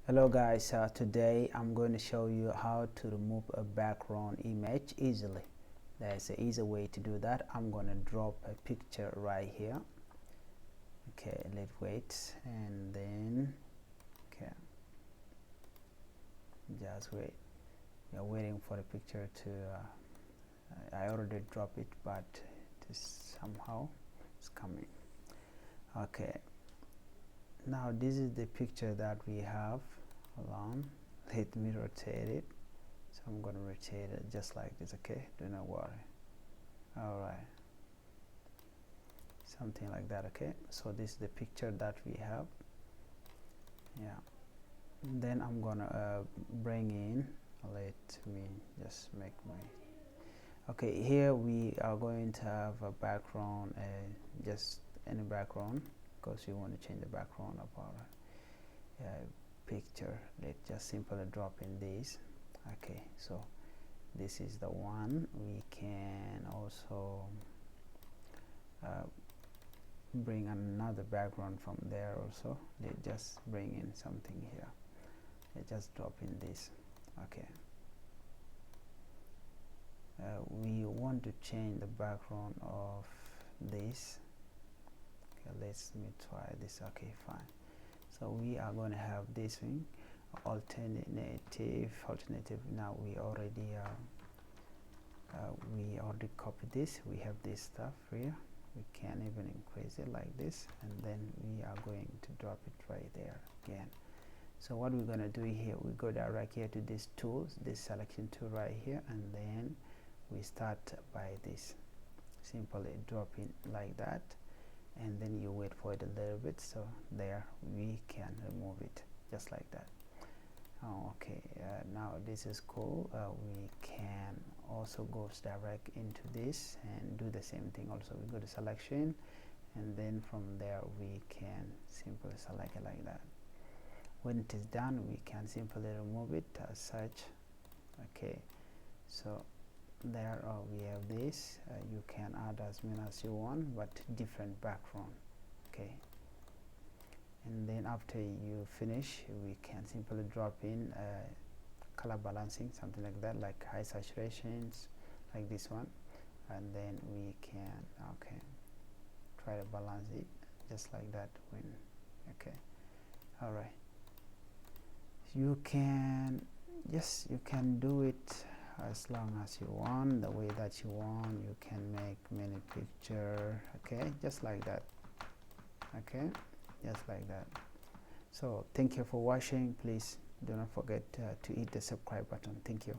Hello guys, today I'm going to show you how to remove a background image easily. There's an easy way to do that. I'm going to drop a picture right here. Okay, let's wait, and then okay, just wait. You're waiting for the picture to I already dropped it, but this somehow it's coming. Okay, now this is the picture that we have. Hold on, let me rotate it. So I'm going to rotate it just like this. Okay, do not worry. All right, something like that. Okay, so this is the picture that we have. Yeah, and then I'm gonna bring in, let me just make my, okay, here we are going to have a background, just any background, because we want to change the background of our picture. Let's just simply drop in this. Okay, so this is the one. We can also bring another background from there also. Let's just bring in something here. Let's just drop in this. Okay, we want to change the background of this. Okay, let me try this. Okay, fine. So we are going to have this thing, alternative. Now we already copied this. We have this stuff here. We can even increase it like this, and then we are going to drop it right there again. So what we're going to do here, we go direct here to this tools, this selection tool right here, and then we start by this, simply drop in like that, and then you wait for it a little bit. So there we can remove it just like that. Okay, now this is cool. We can also go direct into this and do the same thing. Also we go to selection, and then from there we can simply select it like that. When it is done, we can simply remove it as such. Okay, so there we have this. You can add as many as you want, but different background. Okay, and then after you finish, we can simply drop in color balancing, something like that, like high saturations like this one, and then we can try to balance it just like that. When okay, all right, you can do it as long as you want, the way that you want. You can make many picture, okay, just like that. Okay, just like that. So thank you for watching. Please do not forget to hit the subscribe button. Thank you.